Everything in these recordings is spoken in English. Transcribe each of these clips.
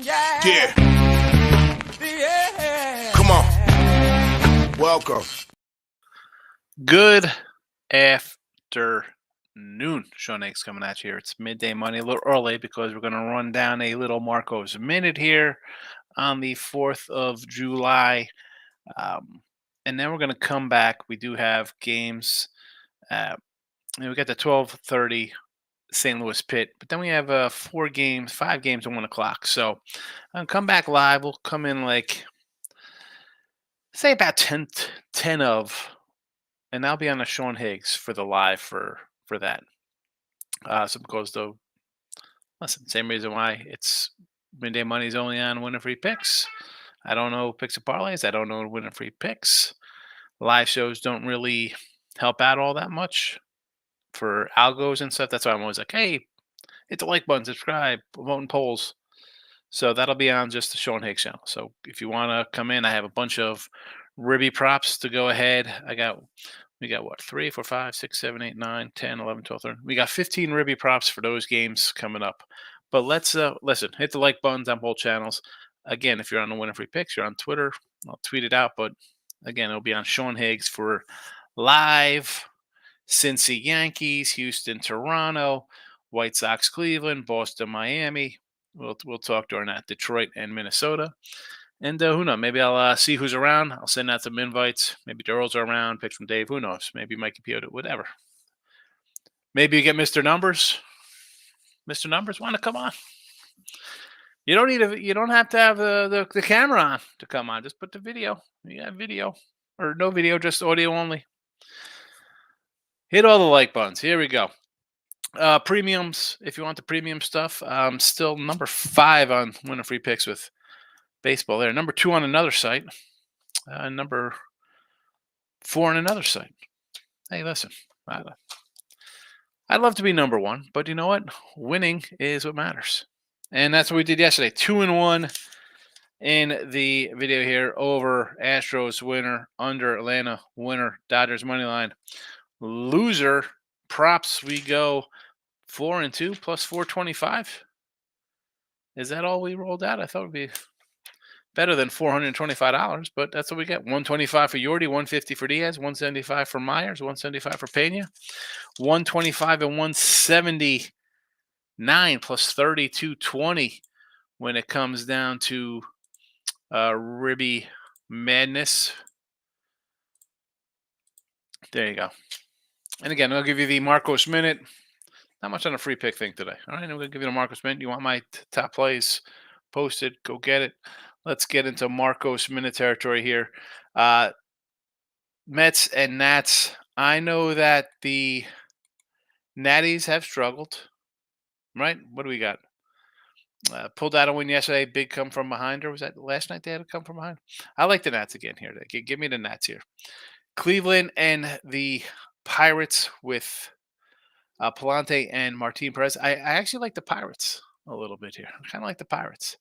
Yeah. Come on. Welcome. Good afternoon. Sean Higgs coming at you here. It's midday money, a little early because we're going to run down a little Marcos minute here on the 4th of July. And then we're going to come back. We do have games. And we got the 12:30 St. Louis Pit, but then we have 5 games at 1 o'clock. So I'll come back live. We'll come in like, say about 10 of, and I'll be on the Sean Higgs for the live for that. So because though, listen, same reason why it's midday money's only on Winning Free Picks. I don't know picks and parlays. I don't know Winning Free Picks. Live shows don't really help out all that much for algos and stuff. That's why I'm always like, hey, hit the like button, subscribe, vote in polls. So that'll be on just the Sean Higgs channel. So if you want to come in, I have a bunch of ribby props to go ahead. We got what, 3, 4, 5, 6, 7, 8, 9, 10, 11, 12, 13. We got 15 ribby props for those games coming up. But let's listen, hit the like buttons on both channels. Again, if you're on the Winning Free Picks, you're on Twitter, I'll tweet it out. But again, it'll be on Sean Higgs for live Cincy Yankees, Houston, Toronto, White Sox, Cleveland, Boston, Miami. We'll talk during that. Detroit and Minnesota. And who knows? Maybe I'll see who's around. I'll send out some invites. Maybe Daryl's around. Picks from Dave. Who knows? Maybe Mikey Piotta. Whatever. Maybe you get Mr. Numbers. Mr. Numbers want to come on. You don't have to have the camera on to come on. Just put the video. You got video or no video, just audio only. Hit all the like buttons. Here we go. Premiums. If you want the premium stuff, still number 5 on Winning Free Picks with baseball there. Number 2 on another site. Number 4 on another site. Hey, listen, I'd love to be number 1, but you know what? Winning is what matters. And that's what we did yesterday. 2-1 in the video here over Astros winner, under Atlanta winner, Dodgers money line. Loser props, we go 4-2 plus 425. Is that all we rolled out? I thought it would be better than $425, but that's what we get. 125 for Yordi, 150 for Diaz, 175 for Myers, 175 for Pena, 125 and 179 plus 3220 when it comes down to Ribby Madness. There you go. And again, I'll give you the Marcos Minute. Not much on a free pick thing today. All right, I'm going to give you the Marcos Minute. You want my top plays posted? Go get it. Let's get into Marcos Minute territory here. Mets and Nats. I know that the Natties have struggled, right? What do we got? Pulled out a win yesterday. Big come from behind. Or was that last night they had to come from behind? I like the Nats again here. Give me the Nats here. Cleveland and the Pirates with Palante and Martin Perez. I actually like the Pirates a little bit here. I kind of like the Pirates.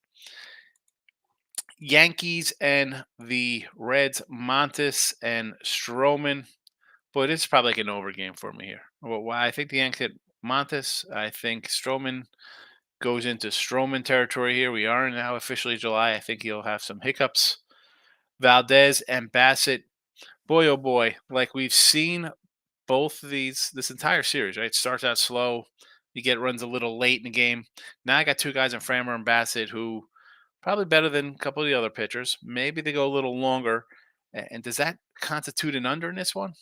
Yankees and the Reds, Montes and Stroman. But it's probably like an over game for me here. Well, I think the Yankees hit Montes. I think Stroman goes into Stroman territory here. We are now officially July. I think he'll have some hiccups. Valdez and Bassett. Boy, oh boy. Like we've seen both of this entire series, right? Starts out slow. You get runs a little late in the game. Now I got 2 guys in Framber and Bassett who probably better than a couple of the other pitchers. Maybe they go a little longer. And does that constitute an under in this one?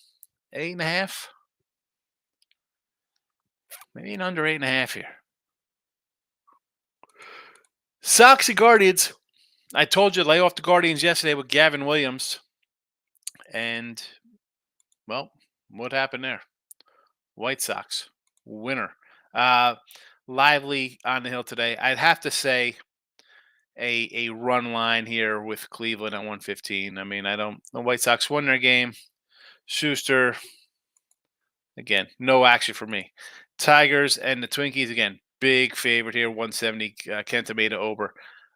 8.5? Maybe an under 8.5 here. Sox and Guardians. I told you to lay off the Guardians yesterday with Gavin Williams. And, well, what happened there? White Sox, winner. Lively on the hill today. I'd have to say a run line here with Cleveland at 115. I mean, the White Sox won their game. Schuster, again, no action for me. Tigers and the Twinkies, again, big favorite here, 170. Kenta made it over.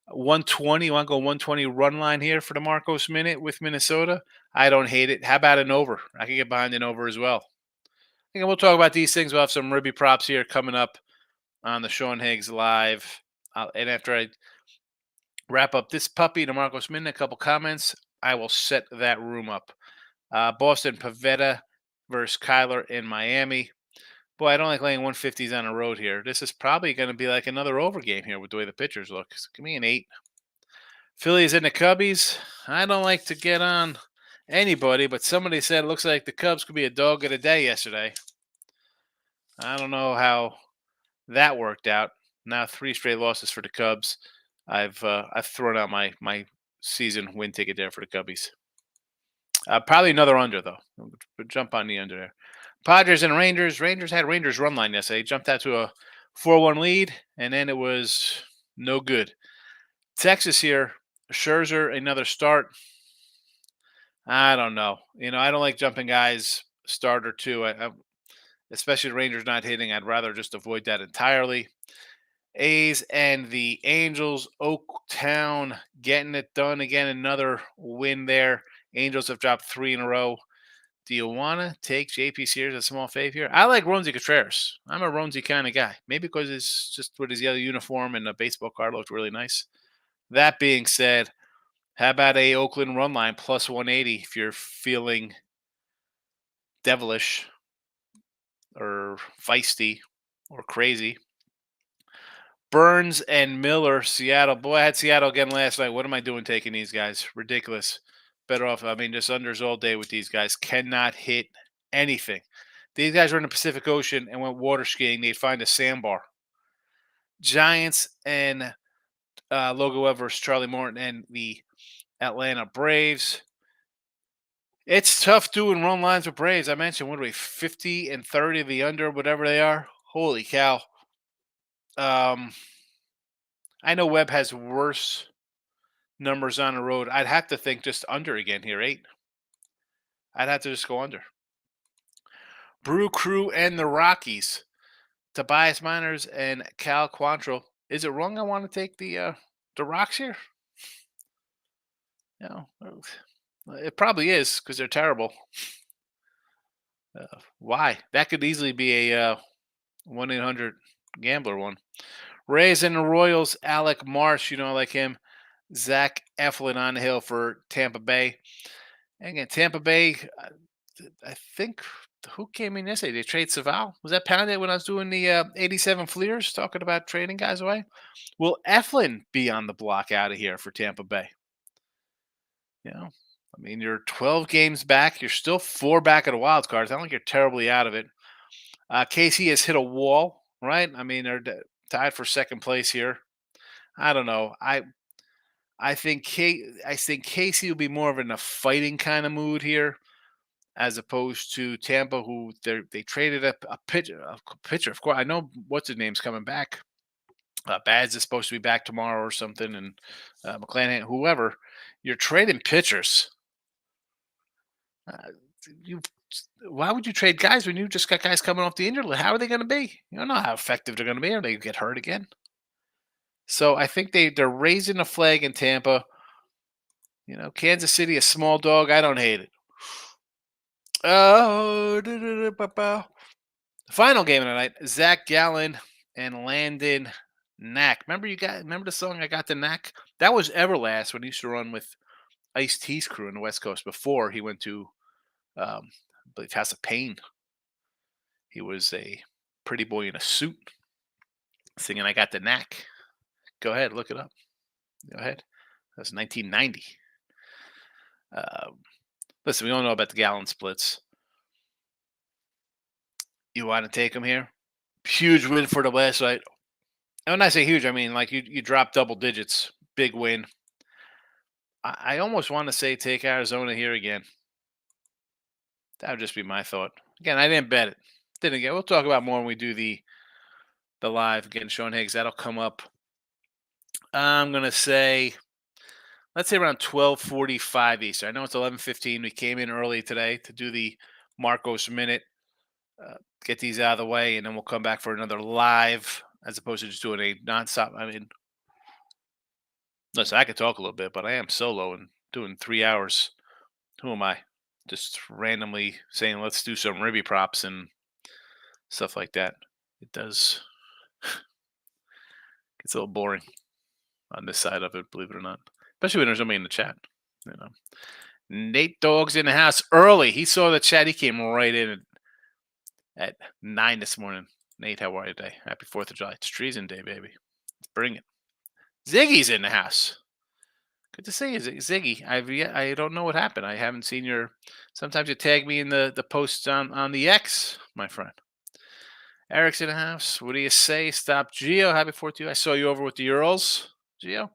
120, you want to go 120 run line here for the Marcos Minute with Minnesota? I don't hate it. How about an over? I can get behind an over as well. I think we'll talk about these things. We'll have some ribby props here coming up on the Sean Higgs live. And after I Wrap up this puppy to Marcos Minna. A couple comments. I will set that room up. Boston Pavetta versus Kyler in Miami. Boy, I don't like laying 150s on the road here. This is probably going to be like another over game here with the way the pitchers look. So give me an 8. Phillies and the Cubbies. I don't like to get on anybody, but somebody said it looks like the Cubs could be a dog of the day yesterday. I don't know how that worked out. Now 3 straight losses for the Cubs. I've thrown out my season win ticket there for the Cubbies. Probably another under though. Jump on the under there. Padres and Rangers. Rangers had Rangers run line yesterday. Jumped out to a 4-1 lead, and then it was no good. Texas here. Scherzer, another start. I don't know. I don't like jumping guys start or two. Especially the Rangers not hitting. I'd rather just avoid that entirely. A's and the Angels. Oaktown getting it done again. Another win there. Angels have dropped 3 in a row. Do you want to take JP Sears a small fave here? I like Roansy Contreras. I'm a Roansy kind of guy. Maybe because it's just with his yellow uniform and the baseball card looked really nice. That being said, how about a Oakland run line plus 180 if you're feeling devilish or feisty or crazy? Burns and Miller, Seattle. Boy, I had Seattle again last night. What am I doing taking these guys? Ridiculous. Better off, just unders all day with these guys. Cannot hit anything. These guys were in the Pacific Ocean and went water skiing. They'd find a sandbar. Giants and Logan Webb versus Charlie Morton and the Atlanta Braves. It's tough doing run lines with Braves. I mentioned, what are we, 50 and 30 of the under, whatever they are? Holy cow. I know Webb has worse numbers on the road. I'd have to think just under again here, 8. I'd have to just go under. Brew Crew and the Rockies. Tobias Miners and Cal Quantrill. Is it wrong I want to take the Rocks here? It probably is because they're terrible. Why? That could easily be a 1-800-GAMBLER one. Rays and the Royals. Alec Marsh, I like him. Zach Eflin on the hill for Tampa Bay. And again, Tampa Bay, I think, who came in yesterday? They trade Saval. Was that Pounded when I was doing the 87 Fleers, talking about trading guys away? Will Eflin be on the block out of here for Tampa Bay? You're 12 games back. You're still 4 back at the wild cards. I don't think you're terribly out of it. KC has hit a wall, right? They're tied for second place here. I don't know. I think KC will be more of in a fighting kind of mood here, as opposed to Tampa, who they traded a pitcher. Of course, I know what's his name's coming back. Bads is supposed to be back tomorrow or something, and McClanahan, whoever. You're trading pitchers. Why would you trade guys when you just got guys coming off the injured list? How are they going to be? You don't know how effective they're going to be, or they get hurt again. So I think they're raising a flag in Tampa. Kansas City, a small dog. I don't hate it. Oh, the final game of the night: Zach Gallen and Landon Knack. Remember the song "I Got the Knack"? That was Everlast when he used to run with Ice-T's crew in the West Coast before he went to, I believe, House of Pain. He was a pretty boy in a suit singing "I Got the Knack." Go ahead, look it up. Go ahead. That's 1990. Listen, we all know about the Gallen splits. You want to take them here? Huge win for the last night. And when I say huge, I mean like you drop double digits. Big win. I almost want to say take Arizona here again. That would just be my thought. Again, I didn't bet it. Didn't get. We'll talk about more when we do the live again. Sean Higgs, that'll come up. I'm gonna say, let's say around 12:45 Eastern. I know it's 11:15. We came in early today to do the Marcos Minute. Get these out of the way, and then we'll come back for another live, as opposed to just doing a nonstop. Listen, I could talk a little bit, but I am solo and doing 3 hours. Who am I? Just randomly saying, let's do some ribby props and stuff like that. It does. It's a little boring. on this side of it, believe it or not. Especially when there's somebody in the chat. You know, Nate Dogg's in the house early. He saw the chat. He came right in at 9 this morning. Nate, how are you today? Happy 4th of July. It's treason day, baby. Let's bring it. Ziggy's in the house. Good to see you, Ziggy. I don't know what happened. I haven't seen your. Sometimes you tag me in the posts on the X, my friend. Eric's in the house. What do you say? Stop Geo. Happy 4th to you. I saw you over with the Urals, Geo.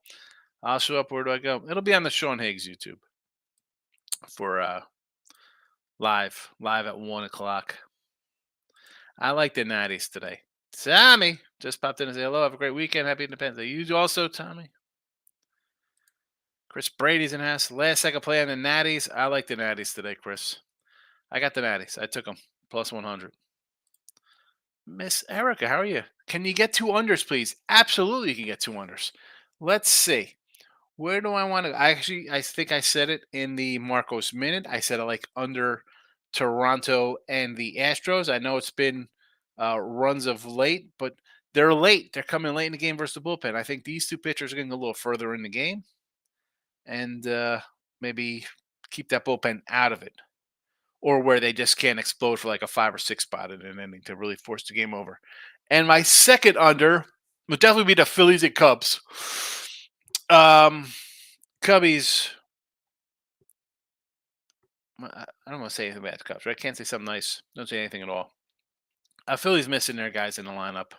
I'll show up. Where do I go? It'll be on the Sean Higgs YouTube for live at 1 o'clock. I like the natties today. Tommy just popped in and said hello. Have a great weekend. Happy Independence Day. You also, Tommy. Chris Brady's in the house. Last second play on the natties. I like the natties today, Chris. I got the natties. I took them plus 100. Miss Erica, how are you? Can you get 2 unders, please? Absolutely, you can get 2 unders. Let's see. Where do I want to? I think I said it in the Marcos Minute. I said I like under Toronto and the Astros. I know it's been runs of late, but they're late. They're coming late in the game versus the bullpen. I think these 2 pitchers are getting a little further in the game, and maybe keep that bullpen out of it, or where they just can't explode for like a 5 or 6 spot in an inning to really force the game over. And my second under would definitely be the Phillies and Cubs. Cubbies. I don't want to say anything about the Cubs, right? I can't say something nice. Don't say anything at all. Philly's missing their guys in the lineup.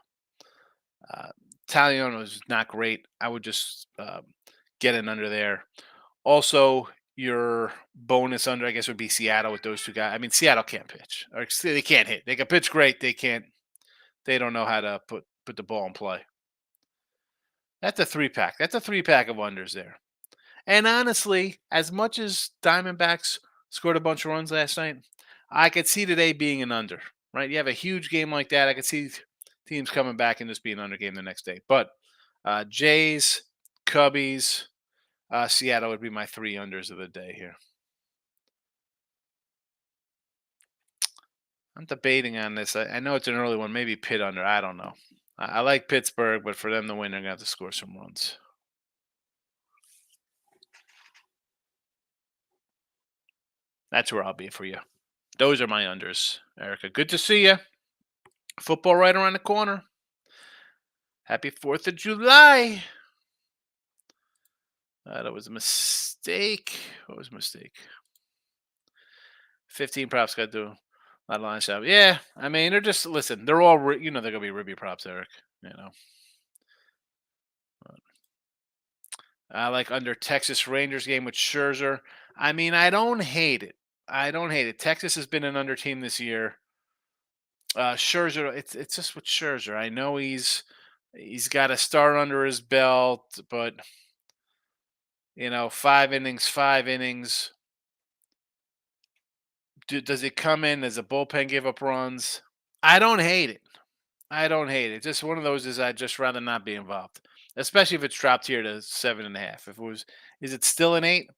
Talion was not great. I would just get an under there. Also, your bonus under, I guess, would be Seattle with those 2 guys. I mean, Seattle can't pitch. Or they can't hit. They can pitch great. They can't. They don't know how to put the ball in play. That's a 3-pack. That's a 3-pack of unders there. And honestly, as much as Diamondbacks scored a bunch of runs last night, I could see today being an under, right? You have a huge game like that. I could see teams coming back and just being an under game the next day. But Jays, Cubbies, Seattle would be my 3 unders of the day here. I'm debating on this. I know it's an early one, maybe Pitt under. I don't know. I like Pittsburgh, but for them to win, they're going to have to score some runs. That's where I'll be for you. Those are my unders, Erica. Good to see you. Football right around the corner. Happy 4th of July. That was a mistake. What was a mistake? 15 props got to do a lot of line shop. Yeah, I mean, they're just, listen, they're all, they're going to be ribby props, Eric. I like under Texas Rangers game with Scherzer. I mean, I don't hate it. Texas has been an under team this year. Scherzer, it's just with Scherzer. I know he's got a start under his belt, but 5 innings. Does it come in as a bullpen give up runs? I don't hate it. Just one of those is I'd just rather not be involved, especially if it's dropped here to 7.5. Is it still an 8?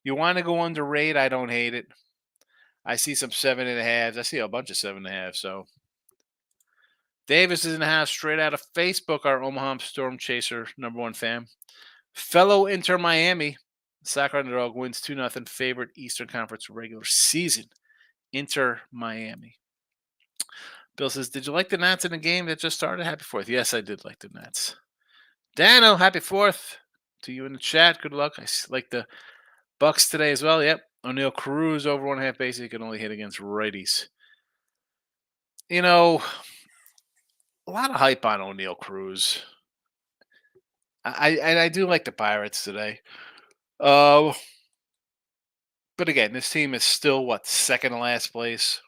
You want to go under 8? I don't hate it. I see some 7.5s. I see a bunch of 7.5. So Davis is in the house straight out of Facebook. Our Omaha Storm Chaser #1 fan, fellow Inter Miami. Soccer underdog wins 2-0 favorite Eastern Conference regular season. Inter Miami. Bill says, did you like the Nats in the game that just started? Happy 4th. Yes, I did like the Nats. Dano, happy 4th to you in the chat. Good luck. I like the Bucks today as well. Yep. O'Neal Cruz over 1.5 base. He can only hit against righties. A lot of hype on O'Neal Cruz. I do like the Pirates today. But again, this team is still, second to last place?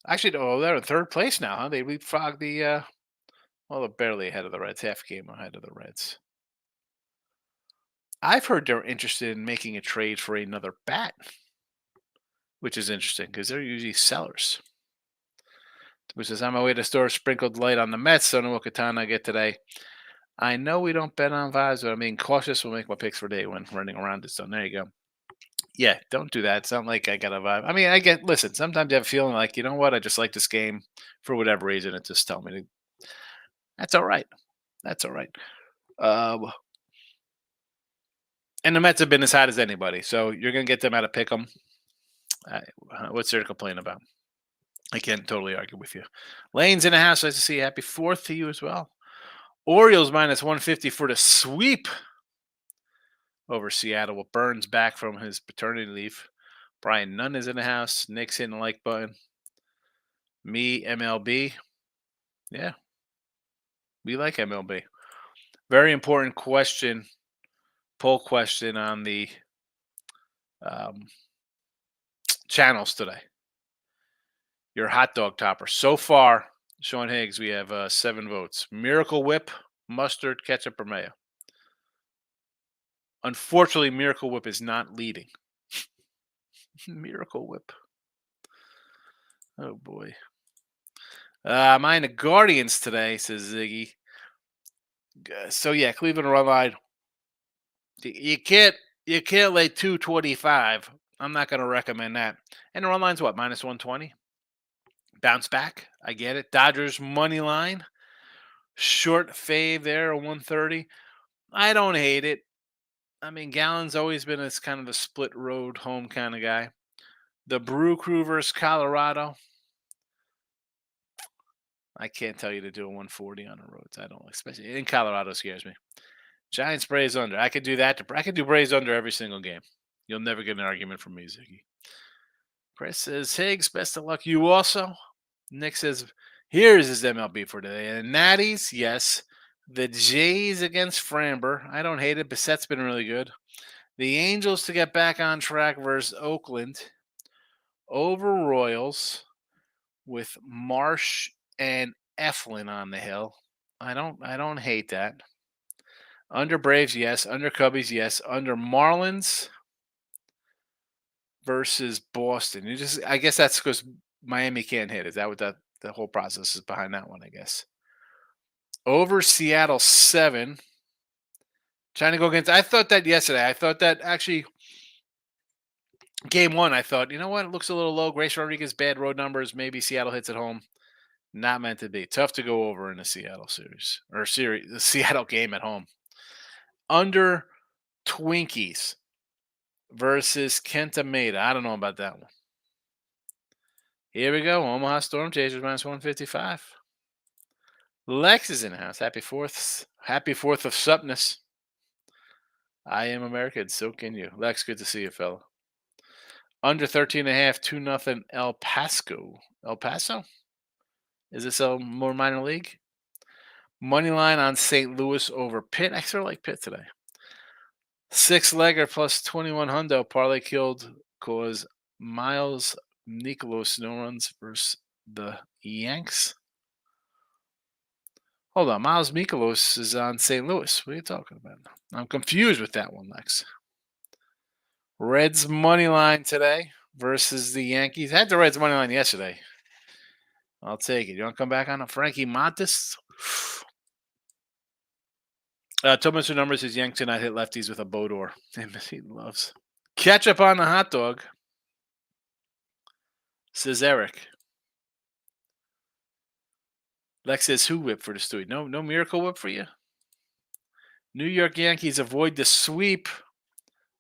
Actually, they're in 3rd place now, huh? They leapfrogged the, they're barely ahead of the Reds, half game ahead of the Reds. I've heard they're interested in making a trade for another bat, which is interesting because they're usually sellers. Which is on my way to the store, sprinkled light on the Mets. So no Katana I get today. I know we don't bet on vibes, but I'm being cautious. We'll make my picks for day when running around this. So there you go. Yeah, don't do that. It's not like I got a vibe. I mean, listen, sometimes I have a feeling like, you know what? I just like this game for whatever reason. It just tell me to. That's all right. And the Mets have been as hot as anybody, so you're going to get them out of pick 'em. What's there to complain about? I can't totally argue with you. Lane's in the house. Nice to see you. Happy 4th to you as well. Orioles minus 150 for the sweep over Seattle with Burns back from his paternity leave. Brian Nunn is in the house. Nick's hitting the like button. Me, MLB. Yeah, we like MLB. Very important question, poll question on the um, channels today. Your hot dog topper. So far, Sean Higgs, we have 7 votes. Miracle Whip, mustard, ketchup, or mayo. Unfortunately, Miracle Whip is not leading. Miracle Whip. Oh, boy. Mine the Guardians today, says Ziggy. So, yeah, Cleveland run line. You can't lay 225. I'm not going to recommend that. And the run line's what? Minus 120? Bounce back. I get it. Dodgers money line. Short fave there, 130. I don't hate it. I mean, Gallen's always been this kind of a split road home kind of guy. The Brew Crew versus Colorado. I can't tell you to do a 140 on the roads. I don't, especially in Colorado, scares me. Giants Braves under. I could do that. I could do Braves under every single game. You'll never get an argument from me, Ziggy. Chris says, Higgs, best of luck. You also. Nick says, here's his MLB for today. And Natties, yes. The Jays against Framber. I don't hate it. Bissett's been really good. The Angels to get back on track versus Oakland. Over Royals with Marsh and Eflin on the hill. I don't hate that. Under Braves, yes. Under Cubbies, yes. Under Marlins versus Boston. I guess that's because Miami can't hit. Is that what the whole process is behind that one? I guess. Over Seattle 7. Trying to go against. I thought that yesterday. I thought that actually game 1. I thought, you know what? It looks a little low. Grace Rodriguez bad road numbers. Maybe Seattle hits at home. Not meant to be. Tough to go over in the Seattle series the Seattle game at home. Under Twinkies versus Kenta Maeda. I don't know about that one. Here we go. Omaha Storm Chasers minus 155. Lex is in the house. Happy 4th. Happy 4th of Supness. I am American. So can you. Lex, good to see you, fella. Under 13.5, 2-0 El Paso. El Paso? Is this a more minor league? Money line on St. Louis over Pitt. I sort of like Pitt today. 6-legger plus 21 hundo. Parlay killed cause Miles Nicholas no runs versus the Yanks. Hold on. Miles Mikolos is on St. Louis. What are you talking about? I'm confused with that one, Lex. Reds money line today versus the Yankees. Had the Reds money line yesterday. I'll take it. You want to come back on a Frankie Montes? Mr. Numbers says Yanks tonight hit lefties with a Bodor. He loves. Ketchup on the hot dog. Says Eric. Lex says who whip for the Stewie? No miracle whip for you? New York Yankees avoid the sweep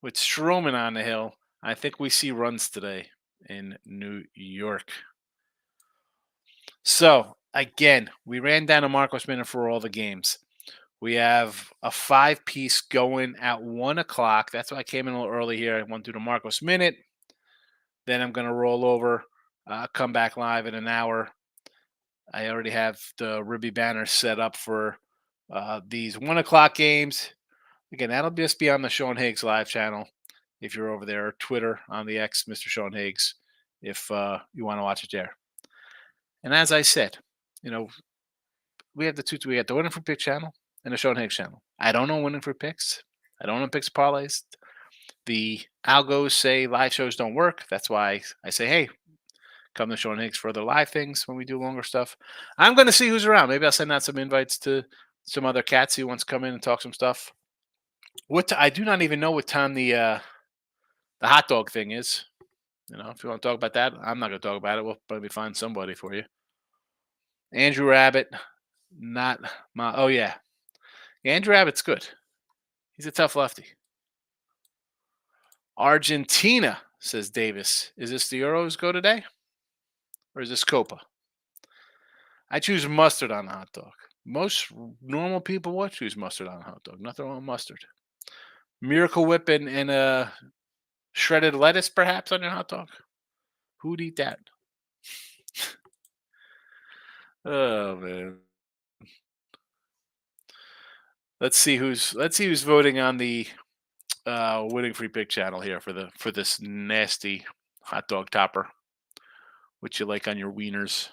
with Stroman on the hill. I think we see runs today in New York. So, again, we ran down a Marcos minute for all the games. We have a 5-piece going at 1 o'clock. That's why I came in a little early here. I went through the Marcos minute. Then I'm going to roll over, come back live in an hour. I already have the Ribby banner set up for these 1 o'clock games. Again, that'll just be on the Sean Higgs live channel if you're over there, or Twitter on the X, Mr. Sean Higgs, if you want to watch it there. And as I said, we have we got the Winning Free Picks channel and the Sean Higgs channel. I don't know Winning Free Picks. I don't know picks parlays. The algos say live shows don't work. That's why I say, hey, come to Sean Higgs for other live things when we do longer stuff. I'm going to see who's around. Maybe I'll send out some invites to some other cats who wants to come in and talk some stuff. I do not even know what time the hot dog thing is. If you want to talk about that, I'm not going to talk about it. We'll probably find somebody for you. Andrew Rabbit, not my. Oh yeah, Andrew Rabbit's good. He's a tough lefty. Argentina, says Davis. Is this the Euros go today? Or is this Copa? I choose mustard on a hot dog. Most normal people would choose mustard on a hot dog. Nothing wrong with mustard. Miracle Whip and shredded lettuce, perhaps, on your hot dog. Who'd eat that? Oh man. Let's see who's voting on the winning free pick channel here for this nasty hot dog topper. What you like on your wieners?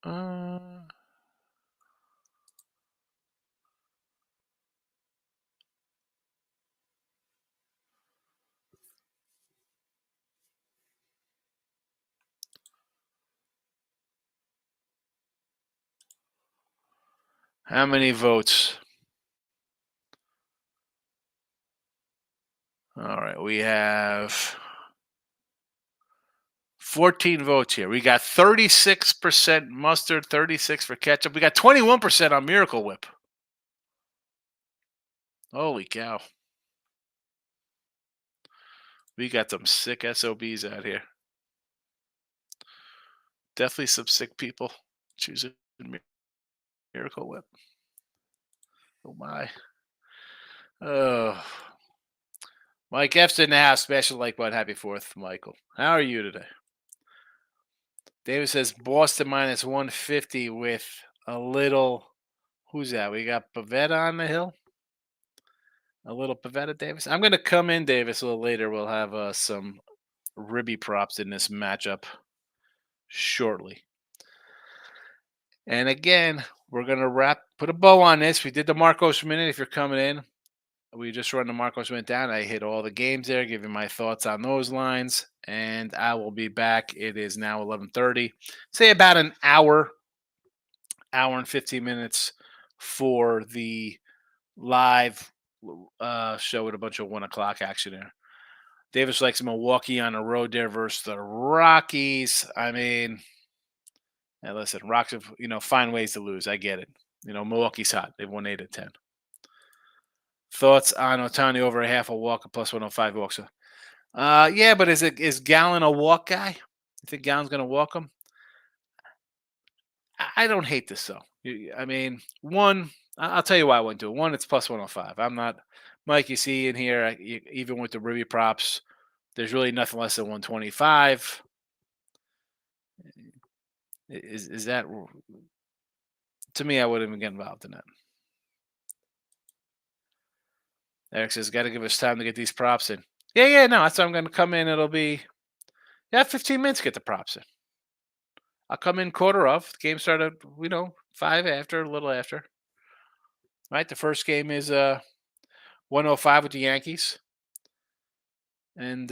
Uh, how many votes? All right, we have 14 votes here. We got 36% mustard, 36 for ketchup. We got 21% on Miracle Whip. Holy cow. We got some sick SOBs out here. Definitely some sick people choosing Miracle Whip. Oh my. Oh. Mike F's in the house. Special like button. Happy 4th, Michael. How are you today? David says Boston minus 150 with a little. Who's that? We got Pavetta on the hill. A little Pavetta, Davis. I'm going to come in, Davis, a little later. We'll have some ribby props in this matchup shortly. And again, we're going to put a bow on this. We did the Marcos minute. If you're coming in, we just run the Marcos minute down. I hit all the games there, give you my thoughts on those lines, and I will be back. It is now 11:30. Say about an hour and 15 minutes for the live show with a bunch of 1 o'clock action there. Davis likes Milwaukee on the road there versus the Rockies. I mean, hey, listen, Rocks have, find ways to lose. I get it. Milwaukee's hot. They've won 8 of 10. Thoughts on Otani over a half a walk, a plus 105 walks? Yeah, but is Gallen a walk guy? You think Gallen's going to walk him? I don't hate this, though. I mean, one, I'll tell you why I wouldn't do it. One, it's plus 105. I'm not, Mike, you see in here, even with the Ruby props, there's really nothing less than 125. Is that, to me, I wouldn't even get involved in that. Eric says, got to give us time to get these props in. Yeah, no, that's why I'm going to come in. It'll be, 15 minutes to get the props in. I'll come in quarter of. The game started, 5 after, a little after. Right, the first game is 105 with the Yankees. And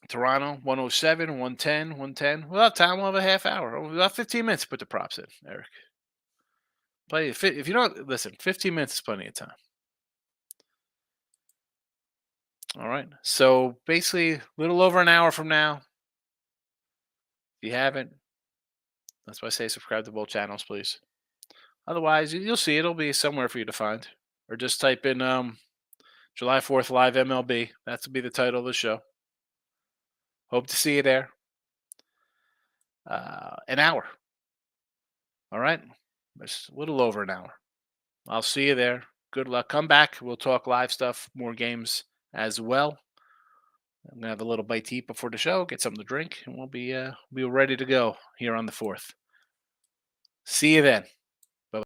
Toronto, 107, 110, 110. We'll have time. We'll have a half hour. We'll have 15 minutes to put the props in, Eric. If you don't, listen, 15 minutes is plenty of time. All right. So basically, a little over an hour from now. If you haven't, that's why I say subscribe to both channels, please. Otherwise, you'll see it'll be somewhere for you to find. Or just type in July 4th Live MLB. That's will be the title of the show. Hope to see you there. An hour. All right. It's a little over an hour. I'll see you there. Good luck. Come back. We'll talk live stuff, more games as well. I'm gonna have a little bite to eat before the show, get something to drink, and we'll be ready to go here on the 4th. See you then.